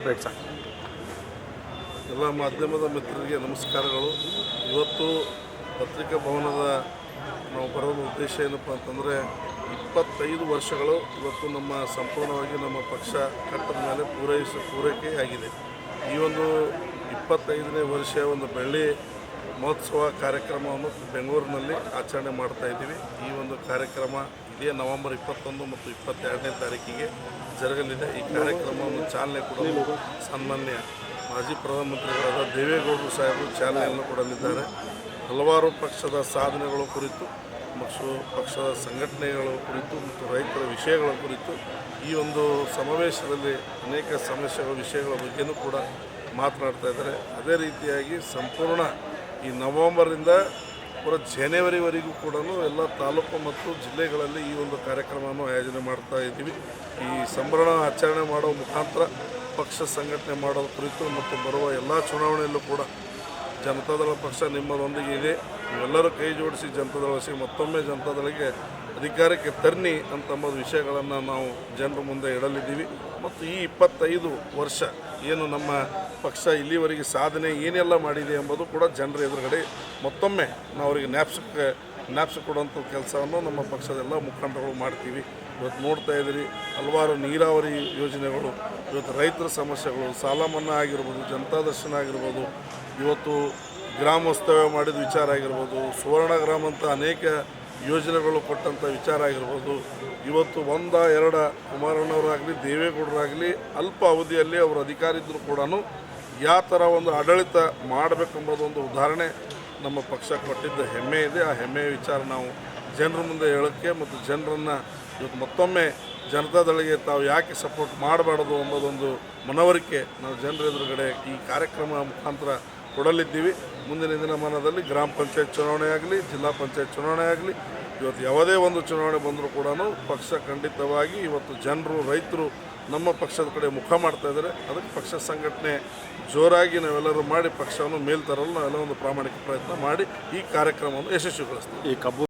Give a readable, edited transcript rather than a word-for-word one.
ಎಲ್ಲ ಮಾಧ್ಯಮದ ಮಿತ್ರರಿಗೆ ನಮಸ್ಕಾರಗಳು. ಇವತ್ತು ಪತ್ರಿಕಾ ಭವನದ ನಾವು ಬರೋ ಉದ್ದೇಶ ಏನಪ್ಪ ಅಂತಂದರೆ 25 ವರ್ಷಗಳು ಇವತ್ತು ನಮ್ಮ ಸಂಪೂರ್ಣವಾಗಿ ನಮ್ಮ ಪಕ್ಷ ಕಟ್ಟದ ಮೇಲೆ ಪೂರೈಕೆಯಾಗಿದೆ. ಈ ಒಂದು 25ನೇ ವರ್ಷ ಒಂದು ಬೆಳ್ಳಿ ಮಹೋತ್ಸವ ಕಾರ್ಯಕ್ರಮವನ್ನು ಬೆಂಗಳೂರಿನಲ್ಲಿ ಆಚರಣೆ ಮಾಡ್ತಾಯಿದ್ದೀವಿ. ಈ ಒಂದು ಕಾರ್ಯಕ್ರಮ ಇದೇ ನವೆಂಬರ್ 21 ಮತ್ತು 22ನೇ ತಾರೀಕಿಗೆ ಜರಗಲಿದೆ. ಈ ಕಾರ್ಯಕ್ರಮವನ್ನು ಚಾಲನೆ ಕೊಡಲು ಸನ್ಮಾನ್ಯ ಮಾಜಿ ಪ್ರಧಾನಮಂತ್ರಿಗಳಾದ ದೇವೇಗೌಡರು ಸಾಹೇಬರು ಚಾಲನೆಯನ್ನು ಕೊಡಲಿದ್ದಾರೆ. ಹಲವಾರು ಪಕ್ಷದ ಸಾಧನೆಗಳ ಕುರಿತು ಮತ್ತು ಪಕ್ಷದ ಸಂಘಟನೆಗಳ ಕುರಿತು ಮತ್ತು ರೈತರ ವಿಷಯಗಳ ಕುರಿತು ಈ ಒಂದು ಸಮಾವೇಶದಲ್ಲಿ ಅನೇಕ ಸಮಸ್ಯೆಗಳ ವಿಷಯಗಳ ಬಗ್ಗೆಯೂ ಕೂಡ ಮಾತನಾಡ್ತಾ ಇದ್ದಾರೆ. ಅದೇ ರೀತಿಯಾಗಿ ಸಂಪೂರ್ಣ ಈ ನವೆಂಬರಿಂದ ಪೂರ ಜನವರಿವರೆಗೂ ಕೂಡ ಎಲ್ಲ ತಾಲೂಕು ಮತ್ತು ಜಿಲ್ಲೆಗಳಲ್ಲಿ ಈ ಒಂದು ಕಾರ್ಯಕ್ರಮವನ್ನು ಆಯೋಜನೆ ಮಾಡ್ತಾ ಇದ್ದೀವಿ. ಈ ಸಂಭ್ರಮ ಆಚರಣೆ ಮಾಡೋ ಮುಖಾಂತರ ಪಕ್ಷ ಸಂಘಟನೆ ಮಾಡೋ ಕುರಿತು ಮತ್ತು ಬರುವ ಎಲ್ಲ ಚುನಾವಣೆಯಲ್ಲೂ ಕೂಡ ಜನತಾದಳ ಪಕ್ಷ ನಿಮ್ಮದೊಂದಿಗೆ ಇದೆ. ನೀವೆಲ್ಲರೂ ಕೈ ಜೋಡಿಸಿ ಜನತಾದಳಿಸಿ ಮತ್ತೊಮ್ಮೆ ಜನತಾದಳಿಗೆ ಅಧಿಕಾರಕ್ಕೆ ತನ್ನಿ ಅಂತಂಬ ವಿಷಯಗಳನ್ನು ನಾವು ಜನರ ಮುಂದೆ ಇಡಲಿದ್ದೀವಿ. ಮತ್ತು ಈ 25 ವರ್ಷ ಏನು ನಮ್ಮ ಪಕ್ಷ ಇಲ್ಲಿವರೆಗೆ ಸಾಧನೆ ಏನೆಲ್ಲ ಮಾಡಿದೆ ಎಂಬುದು ಕೂಡ ಜನರ ಎದುರುಗಡೆ ಮತ್ತೊಮ್ಮೆ ನಾವು ಅವರಿಗೆ ಜ್ಞಾಪಿಸಿಕೊಡುವಂಥ ಕೆಲಸವನ್ನು ನಮ್ಮ ಪಕ್ಷದೆಲ್ಲ ಮುಖಂಡರುಗಳು ಮಾಡ್ತೀವಿ. ಇವತ್ತು ನೋಡ್ತಾ ಇದ್ದೀರಿ, ಹಲವಾರು ನೀರಾವರಿ ಯೋಜನೆಗಳು, ಇವತ್ತು ರೈತರ ಸಮಸ್ಯೆಗಳು, ಸಾಲ ಮನ್ನಾ ಆಗಿರ್ಬೋದು, ಜನತಾ ದರ್ಶನ ಆಗಿರ್ಬೋದು, ಇವತ್ತು ಗ್ರಾಮ ವಾಸ್ತವ್ಯ ಮಾಡಿದ ವಿಚಾರ ಆಗಿರ್ಬೋದು, ಸುವರ್ಣ ಗ್ರಾಮ ಅಂತ ಅನೇಕ ಯೋಜನೆಗಳು ಕೊಟ್ಟಂಥ ವಿಚಾರ ಆಗಿರ್ಬೋದು, ಇವತ್ತು 1-2 ಕುಮಾರಣ್ಣವರಾಗಲಿ ದೇವೇಗೌಡರಾಗಲಿ ಅಲ್ಪ ಅವಧಿಯಲ್ಲಿ ಅವರು ಅಧಿಕಾರ ಇದ್ದರೂ ಕೂಡ ಯಾವ ಥರ ಒಂದು ಆಡಳಿತ ಮಾಡಬೇಕೆಂಬುದು ಒಂದು ಉದಾಹರಣೆ ನಮ್ಮ ಪಕ್ಷ ಕೊಟ್ಟಿದ್ದ ಹೆಮ್ಮೆ ಇದೆ. ಆ ಹೆಮ್ಮೆಯ ವಿಚಾರ ನಾವು ಜನರ ಮುಂದೆ ಹೇಳೋಕ್ಕೆ ಮತ್ತು ಜನರನ್ನು ಇವತ್ತು ಮತ್ತೊಮ್ಮೆ ಜನತಾದಳಿಗೆ ತಾವು ಯಾಕೆ ಸಪೋರ್ಟ್ ಮಾಡಬಾರ್ದು ಎಂಬುದೊಂದು ಮನವರಿಕೆ ನಾವು ಜನರ ಎದುರುಗಡೆ ಈ ಕಾರ್ಯಕ್ರಮ ಮುಖಾಂತರ ಕೊಡಲಿದ್ದೀವಿ. ಮುಂದಿನ ದಿನಮಾನದಲ್ಲಿ ಗ್ರಾಮ ಪಂಚಾಯತ್ ಚುನಾವಣೆ ಆಗಲಿ, ಜಿಲ್ಲಾ ಪಂಚಾಯತ್ ಚುನಾವಣೆ ಆಗಲಿ, ಇವತ್ತು ಯಾವುದೇ ಒಂದು ಚುನಾವಣೆ ಬಂದರೂ ಕೂಡ ಪಕ್ಷ ಖಂಡಿತವಾಗಿ ಇವತ್ತು ಜನರು ರೈತರು ನಮ್ಮ ಪಕ್ಷದ ಕಡೆ ಮುಖ ಮಾಡ್ತಾ ಇದ್ದಾರೆ. ಅದಕ್ಕೆ ಪಕ್ಷ ಸಂಘಟನೆ ಜೋರಾಗಿ ನಾವೆಲ್ಲರೂ ಮಾಡಿ ಪಕ್ಷವನ್ನು ಮೇಲ್ತರಲು ನಾವೆಲ್ಲ ಒಂದು ಪ್ರಾಮಾಣಿಕ ಪ್ರಯತ್ನ ಮಾಡಿ ಈ ಕಾರ್ಯಕ್ರಮವನ್ನು ಯಶಸ್ವಿಗೊಳಿಸ್ತೀವಿ.